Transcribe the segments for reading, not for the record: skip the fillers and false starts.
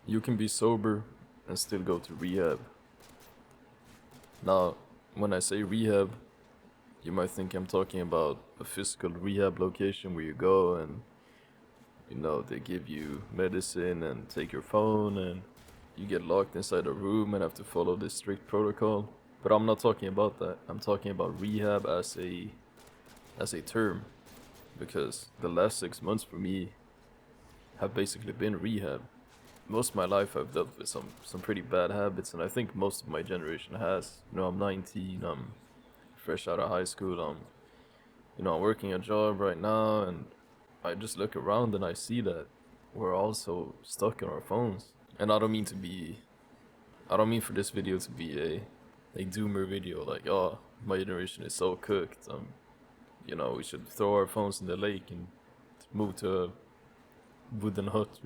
You can be sober and still go to rehab. Now, when I say rehab, you might think I'm talking about a physical rehab location where you go and, they give you medicine and take your phone and you get locked inside a room and have to follow this strict protocol. But I'm not talking about that. I'm talking about rehab as a term because the last 6 months for me have basically been rehab. Most of my life I've dealt with some pretty bad habits, and I think most of my generation has. I'm 19. I'm fresh out of high school. I'm working a job right now, and I just look around and I see that we're also stuck in our phones. And I don't mean for this video to be a doomer video like, oh, my generation is so cooked. We should throw our phones in the lake and move to a wooden hut.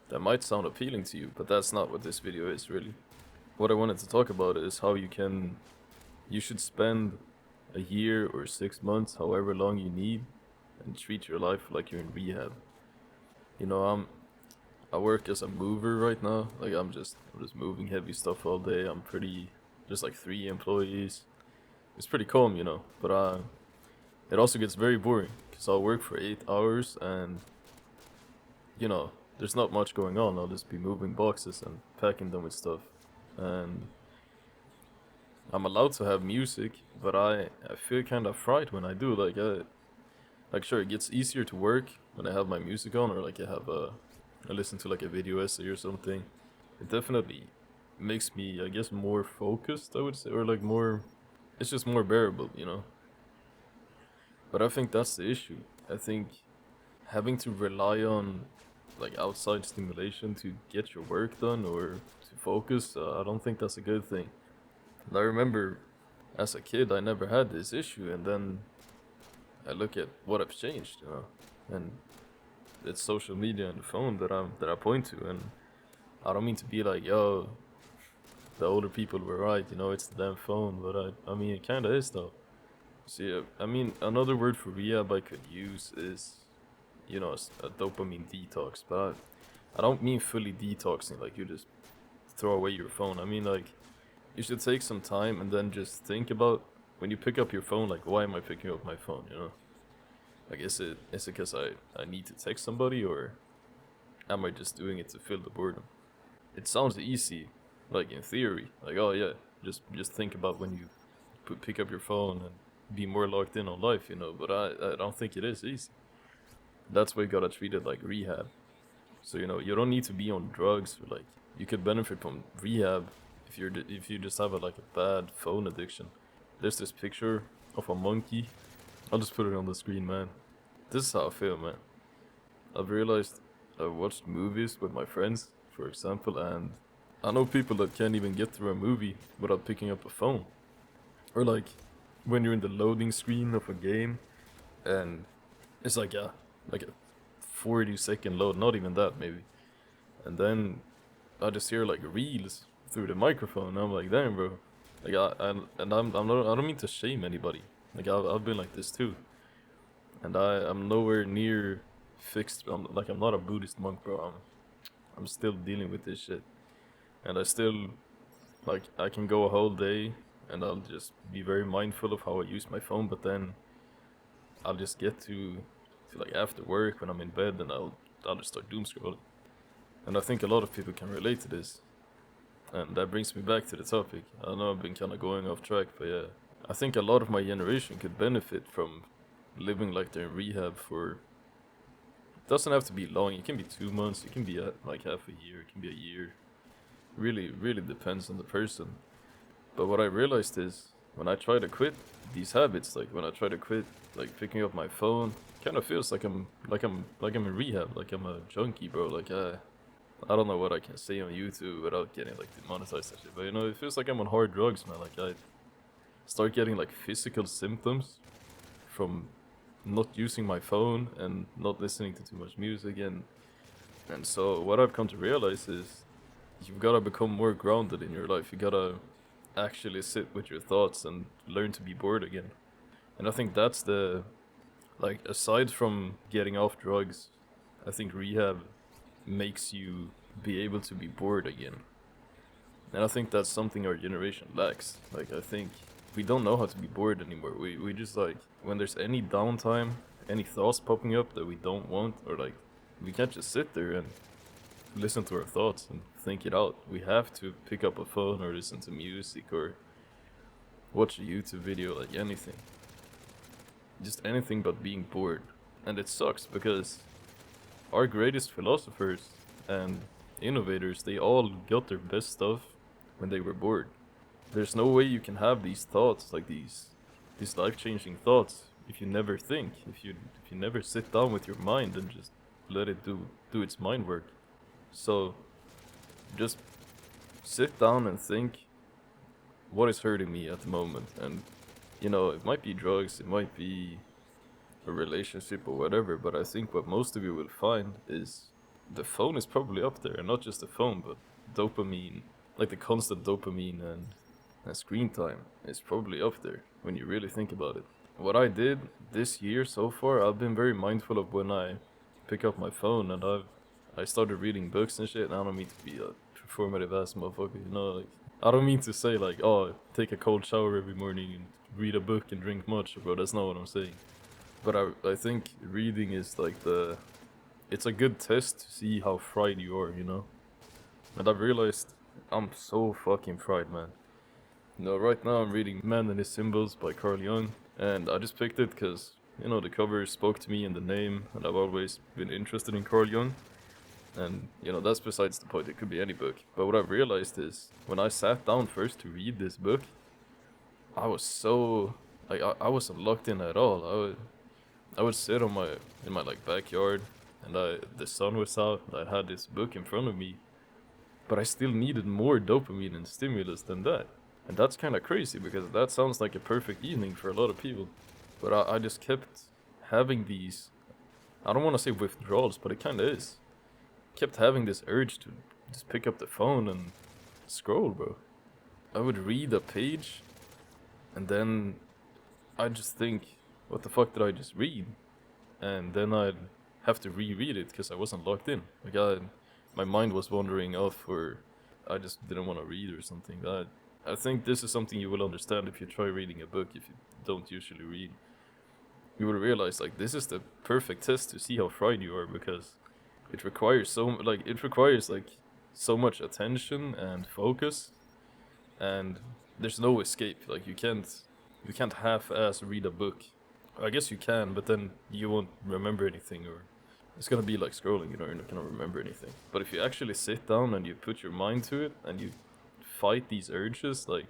That might sound appealing to you, but that's not what this video is really. What I wanted to talk about is how you should spend a year or 6 months, however long you need, and treat your life like you're in rehab. You know, I'm I work as a mover right now. Like I'm just moving heavy stuff all day. I'm pretty just like 3 employees. It's pretty calm. But it also gets very boring because I'll work for 8 hours and you know there's not much going on. I'll just be moving boxes and packing them with stuff, and I'm allowed to have music, but I feel kind of fried when I do. Like sure, it gets easier to work when I have my music on, or like I listen to like a video essay or something. It definitely makes me, I guess, more focused, I would say, or like more. It's just more bearable. But I think that's the issue. I think having to rely on like outside stimulation to get your work done or to focus, I don't think that's a good thing. And I remember as a kid, I never had this issue, and then I look at what I've changed, and it's social media and the phone that I point to, and I don't mean to be like, yo, the older people were right, it's the damn phone, but I mean, it kind of is though. See, I mean, another word for rehab I could use is, a dopamine detox, but I don't mean fully detoxing, like you just throw away your phone. I mean, like, you should take some time and then just think about when you pick up your phone, like, why am I picking up my phone? Like, is it because I need to text somebody, or am I just doing it to fill the boredom? It sounds easy, like in theory, like, oh yeah, just think about when you pick up your phone and be more locked in on life, but I don't think it is easy. That's why you gotta treat it like rehab. So you don't need to be on drugs, or like you could benefit from rehab if you just have like a bad phone addiction. There's this picture of a monkey. I'll just put it on the screen, man. This is how I feel, man. I've realized I've watched movies with my friends, for example, and I know people that can't even get through a movie without picking up a phone. Or like when you're in the loading screen of a game and it's like a 40-second load, not even that maybe. And then I just hear like reels through the microphone. And I'm like, damn, bro. Like I'm not. I don't mean to shame anybody. Like I've been like this too, and I'm nowhere near fixed. I'm not a Buddhist monk, bro. I'm still dealing with this shit, and I still like I can go a whole day and I'll just be very mindful of how I use my phone, but then I'll just get to like after work when I'm in bed and I'll just start doom scrolling. And I think a lot of people can relate to this. And that brings me back to the topic. I know I've been kind of going off track, but yeah. I think a lot of my generation could benefit from living like they're in rehab for. It doesn't have to be long. It can be 2 months. It can be like half a year. It can be a year. Really, really depends on the person. But what I realized is when I try to quit these habits, like when I try to quit like picking up my phone, kind of feels like I'm in rehab, like I'm a junkie, bro. Like I don't know what I can say on YouTube without getting like demonetized and shit, but it feels like I'm on hard drugs, man. Like I start getting like physical symptoms from not using my phone and not listening to too much music, and so what I've come to realize is you've got to become more grounded in your life. You got to actually sit with your thoughts and learn to be bored again. And I think that's the, like, aside from getting off drugs, I think rehab makes you be able to be bored again. And I think that's something our generation lacks. Like, I think we don't know how to be bored anymore. We just like, when there's any downtime, any thoughts popping up that we don't want, or like, we can't just sit there and listen to our thoughts and think it out. We have to pick up a phone or listen to music or watch a YouTube video, like anything. Just anything but being bored. And it sucks because our greatest philosophers and innovators, they all got their best stuff when they were bored. There's no way you can have these thoughts, like these life-changing thoughts, if you never think, if you never sit down with your mind and just let it do its mind work. So just sit down and think, what is hurting me at the moment? And it might be drugs, it might be a relationship or whatever, but I think what most of you will find is the phone is probably up there, and not just the phone, but dopamine, like the constant dopamine and screen time is probably up there when you really think about it. What I did this year so far, I've been very mindful of when I pick up my phone, and I started reading books and shit. And I don't mean to be a performative ass motherfucker, like, I don't mean to say like, oh, take a cold shower every morning and read a book and drink much, bro. That's not what I'm saying. But I think reading is like it's a good test to see how fried you are, And I've realized I'm so fucking fried, man. Right now I'm reading Man and His Symbols by Carl Jung, and I just picked it because, the cover spoke to me and the name, and I've always been interested in Carl Jung. And, that's besides the point, it could be any book. But what I've realized is, when I sat down first to read this book, I was so, like, I wasn't locked in at all. I would sit in my like backyard, and the sun was out, and I had this book in front of me, but I still needed more dopamine and stimulus than that. And that's kind of crazy, because that sounds like a perfect evening for a lot of people. But I just kept having these, I don't want to say withdrawals, but it kind of is. Kept having this urge to just pick up the phone and scroll, bro. I would read a page, and then I'd just think, what the fuck did I just read? And then I'd have to reread it because I wasn't locked in. Like, my mind was wandering off, or I just didn't want to read or something. I think this is something you will understand if you try reading a book, if you don't usually read. You will realize, like, this is the perfect test to see how fried you are, because it requires so much attention and focus, and there's no escape. Like, you can't half-ass read a book. I guess you can, but then you won't remember anything, or it's gonna be like scrolling, you're not gonna remember anything. But if you actually sit down and you put your mind to it, and you fight these urges, like,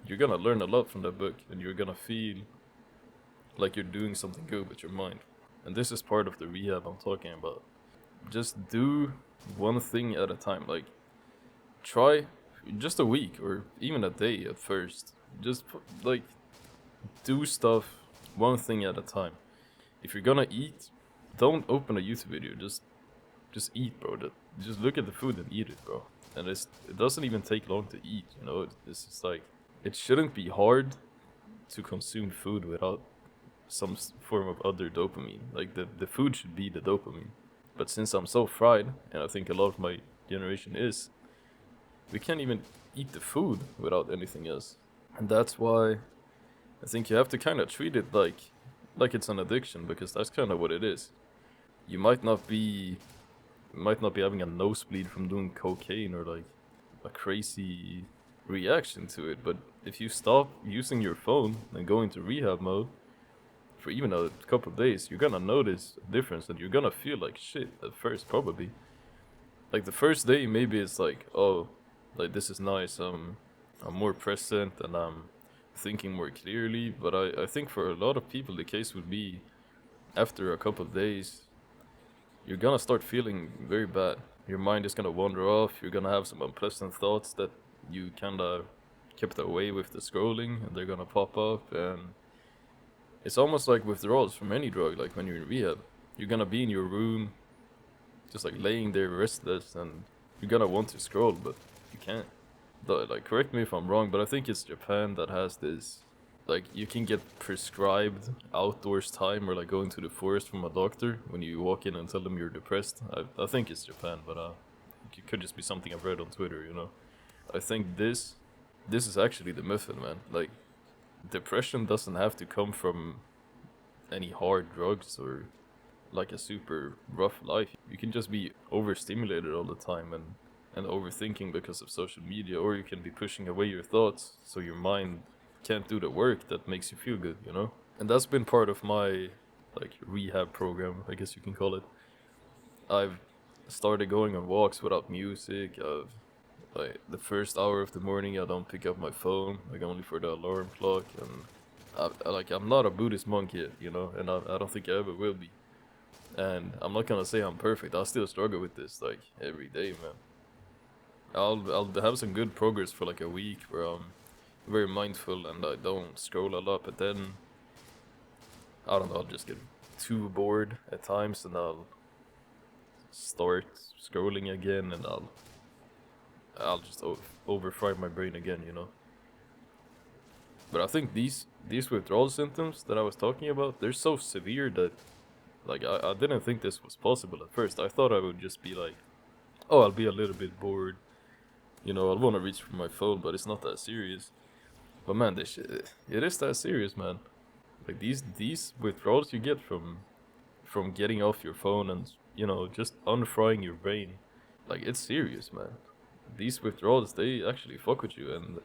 you're gonna learn a lot from that book, and you're gonna feel like you're doing something good with your mind. And this is part of the rehab I'm talking about. Just do one thing at a time. Like, try just a week or even a day at first. Just like, do stuff one thing at a time. If you're gonna eat, don't open a YouTube video. Just eat, bro. Just look at the food and eat it, bro. And it doesn't even take long to eat. It's just like, it shouldn't be hard to consume food without some form of other dopamine. Like, the food should be the dopamine. But since I'm so fried, and I think a lot of my generation is, we can't even eat the food without anything else. And that's why I think you have to kind of treat it like it's an addiction, because that's kind of what it is. You might not be having a nosebleed from doing cocaine or like a crazy reaction to it, but if you stop using your phone and go into rehab mode for even a couple of days, you're gonna notice a difference, and you're gonna feel like shit at first, probably. Like, the first day, maybe it's like, oh, like, this is nice, I'm more present and I'm thinking more clearly. But I think for a lot of people, the case would be, after a couple of days, you're gonna start feeling very bad. Your mind is gonna wander off, you're gonna have some unpleasant thoughts that you kinda kept away with the scrolling, and they're gonna pop up. And it's almost like withdrawals from any drug. Like, when you're in rehab, you're gonna be in your room, just like laying there restless, and you're gonna want to scroll, but you can't. Like, correct me if I'm wrong, but I think it's Japan that has this like you can get prescribed outdoors time or like going to the forest from a doctor when you walk in and tell them you're depressed. I think it's Japan, but it could just be something I've read on Twitter, you know. I think this is actually the method, man. Like depression doesn't have to come from any hard drugs or like a super rough life. You can just be overstimulated all the time and overthinking because of social media, or you can be pushing away your thoughts so your mind can't do the work that makes you feel good, you know? And that's been part of my like rehab program, I guess you can call it. I've started going on walks without music. I've like the first hour of the morning I don't pick up my phone, like only for the alarm clock, and I'm not a Buddhist monk yet, you know, and I don't think I ever will be. And I'm not gonna say I'm perfect. I still struggle with this like every day, man. I'll have some good progress for like a week where I'm very mindful and I don't scroll a lot, but then I don't know, I'll just get too bored at times and I'll start scrolling again and I'll just overfry my brain again, you know. But I think these withdrawal symptoms that I was talking about, they're so severe that like I didn't think this was possible at first. I thought I would just be like, oh, I'll be a little bit bored, you know, I'll want to reach for my phone, but it's not that serious. But man, this shit, it is that serious, man. Like these withdrawals you get from getting off your phone and you know just unfrying your brain, like it's serious, man. These withdrawals, they actually fuck with you, and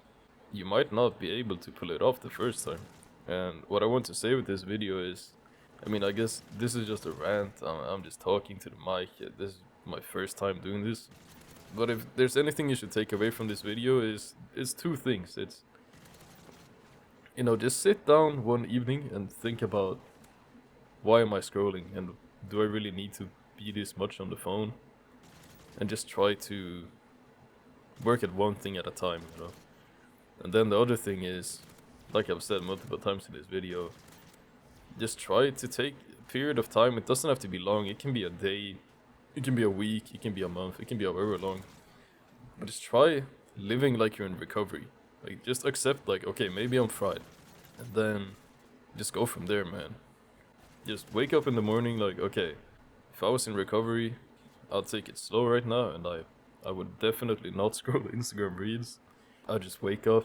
you might not be able to pull it off the first time. And what I want to say with this video is, I mean, I guess this is just a rant. I'm just talking to the mic. This is my first time doing this. But if there's anything you should take away from this video is two things. It's, you know, just sit down one evening and think about, why am I scrolling and do I really need to be this much on the phone? And just try to work at one thing at a time, you know. And then the other thing is, like I've said multiple times in this video, just try to take a period of time. It doesn't have to be long. It can be a day, it can be a week, it can be a month, it can be however long. But just try living like you're in recovery. Like just accept like, okay, maybe I'm fried. And then just go from there, man. Just wake up in the morning like, okay, if I was in recovery, I'll take it slow right now and I would definitely not scroll Instagram reels. I'll just wake up,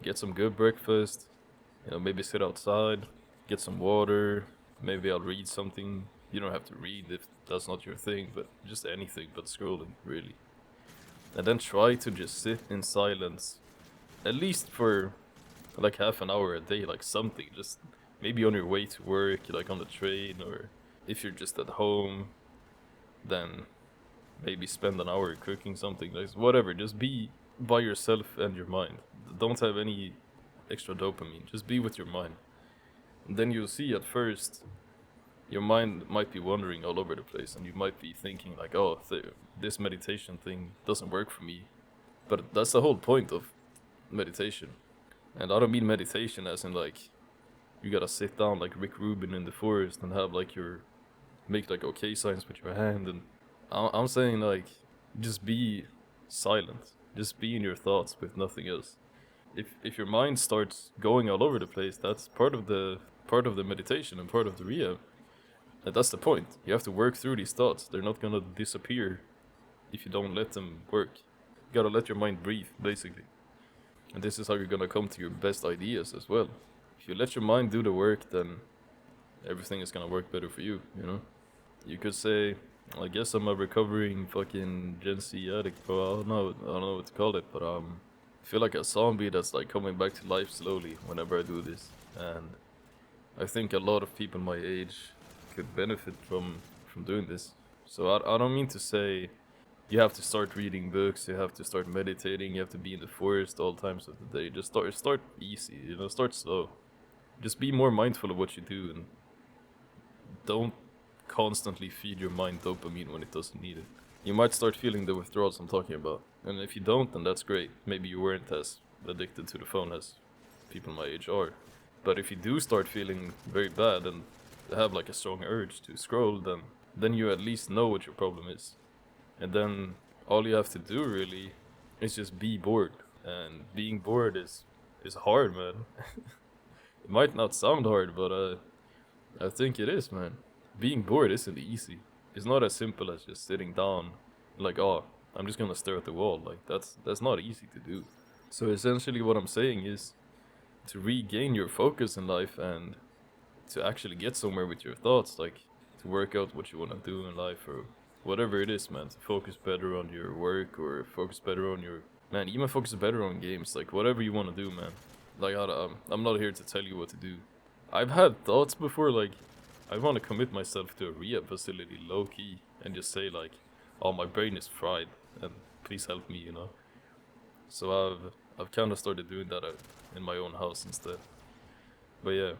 get some good breakfast, you know, maybe sit outside, get some water, maybe I'll read something. You don't have to read if that's not your thing, but just anything but scrolling, really. And then try to just sit in silence, at least for like half an hour a day, like something, just maybe on your way to work, like on the train, or if you're just at home, then maybe spend an hour cooking something, like whatever, just be by yourself and your mind. Don't have any extra dopamine, just be with your mind. And then you'll see at first your mind might be wandering all over the place and you might be thinking like, oh, this meditation thing doesn't work for me. But that's the whole point of meditation. And I don't mean meditation as in like you gotta sit down like Rick Rubin in the forest and have like make like okay signs with your hand. And I'm saying like just be silent, just be in your thoughts with nothing else. If your mind starts going all over the place, that's part of the meditation and part of the rehab. And that's the point. You have to work through these thoughts. They're not gonna disappear if you don't let them work. You gotta let your mind breathe, basically. And this is how you're gonna come to your best ideas as well. If you let your mind do the work, then everything is gonna work better for you, you know? You could say, I guess I'm a recovering fucking Gen Z addict, bro. I don't know what to call it, but I feel like a zombie that's like coming back to life slowly whenever I do this. And I think a lot of people my age could benefit from doing this. So I don't mean to say you have to start reading books, you have to start meditating, you have to be in the forest all times of the day. Just start easy, you know, start slow. Just be more mindful of what you do and don't constantly feed your mind dopamine when it doesn't need it. You might start feeling the withdrawals I'm talking about. And if you don't, then that's great. Maybe you weren't as addicted to the phone as people my age are. But if you do start feeling very bad and have like a strong urge to scroll, then you at least know what your problem is. And then all you have to do really is just be bored. And being bored is hard, man. It might not sound hard, but I think it is, man. Being bored isn't easy. It's not as simple as just sitting down, like, oh, I'm just gonna stare at the wall. Like that's not easy to do. So essentially, what I'm saying is to regain your focus in life and to actually get somewhere with your thoughts, like to work out what you want to do in life or whatever it is, man. To focus better on your work or focus better on your man, even focus better on games, like whatever you want to do, man. Like I'm not here to tell you what to do. I've had thoughts before, like I want to commit myself to a rehab facility, low key, and just say like, "Oh, my brain is fried, and please help me," you know. So I've kind of started doing that in my own house instead. But yeah,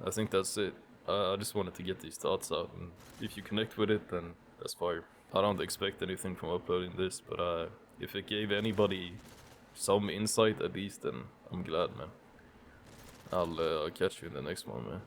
I think that's it. I just wanted to get these thoughts out, and if you connect with it, then that's fire. I don't expect anything from uploading this, but if it gave anybody some insight at least, then I'm glad, man. I'll catch you in the next one, man.